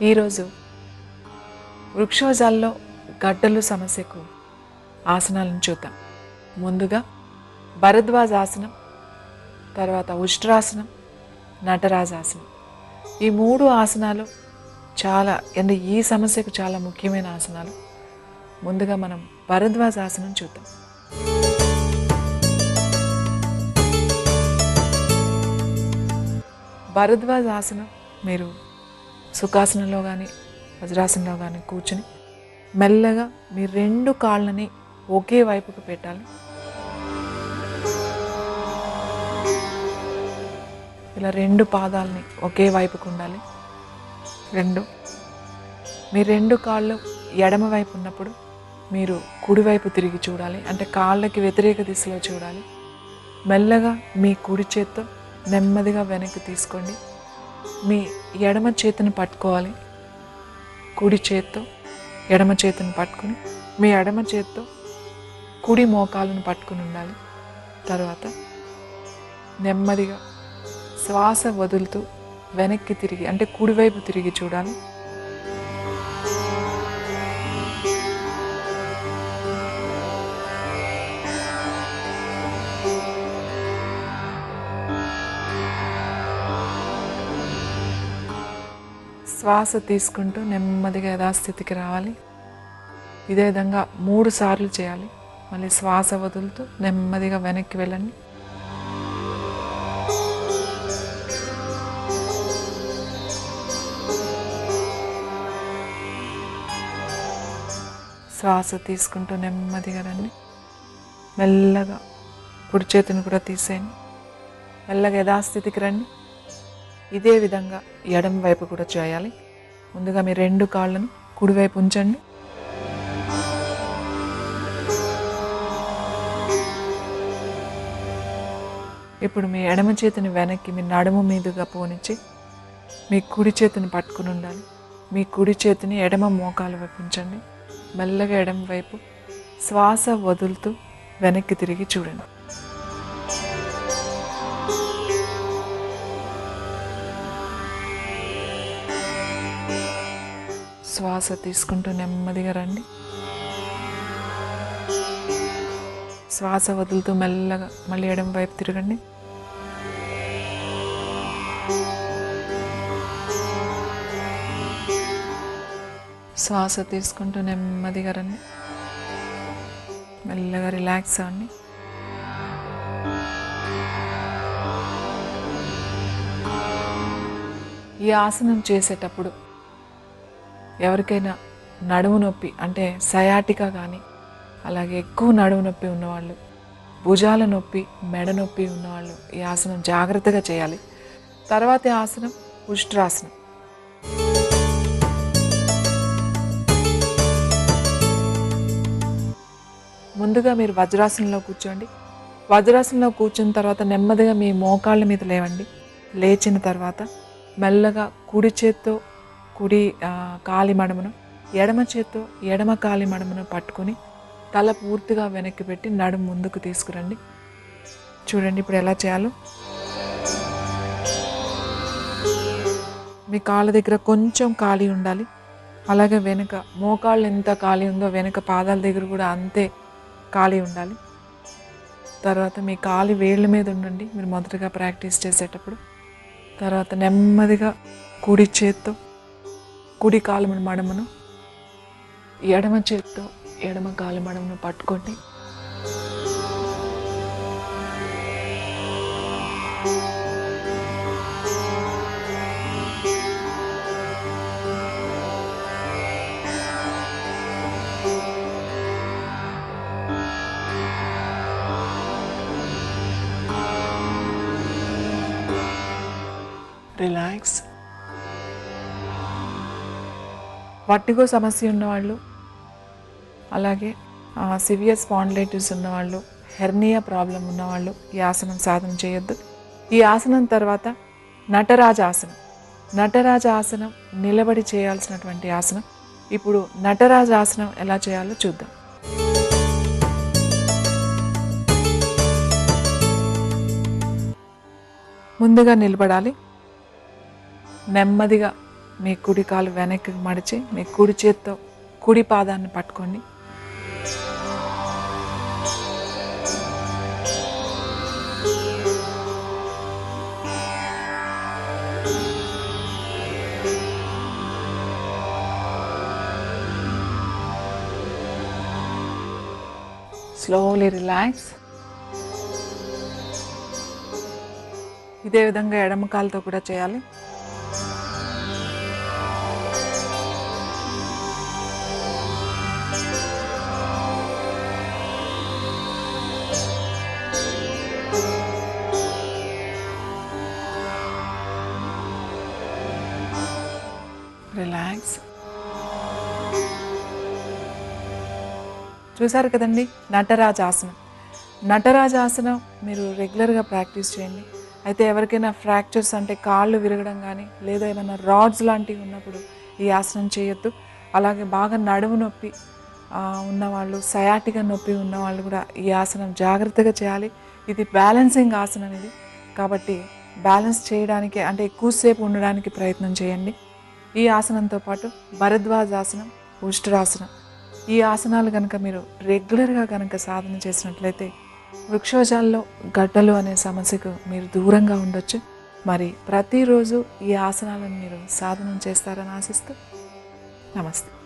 ఈరోజు వృక్షోజాల్లో గడ్డలు సమస్యకు ఆసనాలను చూద్దాం. ముందుగా భరద్వాజాసనం, తర్వాత ఉష్ట్రాసనం, నటరాజాసనం. ఈ 3 ఆసనాలు ఈ సమస్యకు చాలా ముఖ్యమైన ఆసనాలు. ముందుగా మనం భరద్వాజాసనం చూద్దాం. భరద్వాజాసనం మీరు సుఖాసనంలో కానీ వజ్రాసనంలో కానీ కూర్చుని మెల్లగా మీ 2 కాళ్ళని ఒకే వైపుకు పెట్టాలి. ఇలా 2 పాదాలని ఒకే వైపుకు ఉండాలి. మీ 2 కాళ్ళు ఎడమ వైపు ఉన్నప్పుడు మీరు కుడివైపు తిరిగి చూడాలి, అంటే కాళ్ళకి వ్యతిరేక దిశలో చూడాలి. మెల్లగా మీ కుడి చేత్తో నెమ్మదిగా వెనక్కి తీసుకోండి. మీ ఎడమ చేతిని పట్టుకోవాలి. కుడి చేత్తో ఎడమ చేతిని పట్టుకుని మీ ఎడమ చేత్తో కుడి మోకాలను పట్టుకుని ఉండాలి. తర్వాత నెమ్మదిగా శ్వాస వదులుతూ వెనక్కి తిరిగి, అంటే కుడివైపు తిరిగి చూడాలి. శ్వాస తీసుకుంటూ నెమ్మదిగా యథాస్థితికి రావాలి. ఇదే విధంగా 3 సార్లు చేయాలి. మళ్ళీ శ్వాస వదులుతూ నెమ్మదిగా వెనక్కి వెళ్ళండి. శ్వాస తీసుకుంటూ నెమ్మదిగా రండి. మెల్లగా కుడి చేతిని కూడా తీసేయండి. మెల్లగా యథాస్థితికి రండి. ఇదే విధంగా ఎడమ వైపు కూడా చేయాలి. ముందుగా మీ 2 కాళ్ళను కుడివైపు ఉంచండి. ఇప్పుడు మీ ఎడమ చేతిని వెనక్కి మీ నడుము మీదుగా పోనిచ్చి మీ కుడి చేతిని పట్టుకుని ఉండాలి. మీ కుడి చేతిని ఎడమ మోకాలు వైపు ఉంచండి. మెల్లగా ఎడమ వైపు శ్వాస వదులుతూ వెనక్కి తిరిగి చూడండి. శ్వాస తీసుకుంటూ నెమ్మదిగా రండి. శ్వాస వదులుతూ మెల్లగా మళ్ళీ ఎడమ వైపు తిరగండి. శ్వాస తీసుకుంటూ నెమ్మదిగా రండి. మెల్లగా రిలాక్స్ అవ్వండి. ఈ ఆసనం చేసేటప్పుడు ఎవరికైనా నడుము నొప్పి, అంటే సయాటికా కానీ, అలాగే ఎక్కువ నడుము నొప్పి ఉన్నవాళ్ళు, భుజాల నొప్పి, మెడ నొప్పి ఉన్నవాళ్ళు ఈ ఆసనం జాగ్రత్తగా చేయాలి. తర్వాతి ఆసనం ఉష్ట్రాసనం. ముందుగా మీరు వజ్రాసనంలో కూర్చోండి. వజ్రాసనంలో కూర్చున్న తర్వాత నెమ్మదిగా మీ మోకాళ్ళ మీద లేవండి. లేచిన తర్వాత మెల్లగా కుడి చేత్తో కుడి కాలి మడమను, ఎడమ చేత్తో ఎడమ కాలి మడమను పట్టుకుని తల పూర్తిగా వెనక్కి పెట్టి నడుము ముందుకు తీసుకురండి. చూడండి ఇప్పుడు ఎలా చేయాలో. మీ కాళ్ళ దగ్గర కొంచెం ఖాళీ ఉండాలి. అలాగే వెనుక మోకాళ్ళు ఎంత ఖాళీ ఉందో వెనుక పాదాల దగ్గర కూడా అంతే ఖాళీ ఉండాలి. తర్వాత మీ కాలి వేళ్ళ మీద ఉండండి మీరు మొదటగా ప్రాక్టీస్ చేసేటప్పుడు. తర్వాత నెమ్మదిగా కుడి చేత్తో కుడి కాలు మడమను, ఎడమ చేత్తో ఎడమ కాలు మడమను పట్టుకోండి. రిలాక్స్. వర్టిగో సమస్య ఉన్నవాళ్ళు, అలాగే సివియర్ స్పాండిలైటిస్ ఉన్నవాళ్ళు, హెర్నియా ప్రాబ్లం ఉన్నవాళ్ళు ఈ ఆసనం సాధన చేయొద్దు. ఈ ఆసనం తర్వాత నటరాజాసనం. నటరాజాసనం నిలబడి చేయాల్సినటువంటి ఆసనం. ఇప్పుడు నటరాజాసనం ఎలా చేయాలో చూద్దాం. ముందుగా నిలబడాలి. నెమ్మదిగా మీ కుడి కాలు వెనక్కి మడిచి మీ కుడి చేత్తో కుడి పాదాన్ని పట్టుకోండి. Slowly relax. ఇదే విధంగా ఎడమ కాలుతో కూడా చేయాలి. రిలాక్స్. చూసారు కదండి నటరాజాసనం. నటరాజాసనం మీరు రెగ్యులర్గా ప్రాక్టీస్ చేయండి. అయితే ఎవరికైనా ఫ్రాక్చర్స్ అంటే కాళ్ళు విరగడం కానీ లేదా ఏమైనా రాడ్స్ లాంటివి ఉన్నప్పుడు ఈ ఆసనం చేయొద్దు. అలాగే బాగా నడుము నొప్పి ఉన్నవాళ్ళు, సయాటిగా నొప్పి ఉన్నవాళ్ళు కూడా ఈ ఆసనం జాగ్రత్తగా చేయాలి. ఇది బ్యాలెన్సింగ్ ఆసనం ఇది. కాబట్టి బ్యాలెన్స్ చేయడానికి అంటే ఎక్కువసేపు ఉండడానికి ప్రయత్నం చేయండి. ఈ ఆసనంతో పాటు భరద్వాజాసనం, ఉష్ట్రాసనం, ఈ ఆసనాలు కనుక మీరు రెగ్యులర్గా కనుక సాధన చేసినట్లయితే వృక్షోజాల్లో గడ్డలు అనే సమస్యకు మీరు దూరంగా ఉండొచ్చు. మరి ప్రతిరోజు ఈ ఆసనాలను మీరు సాధన చేస్తారని ఆశిస్తూ నమస్తే.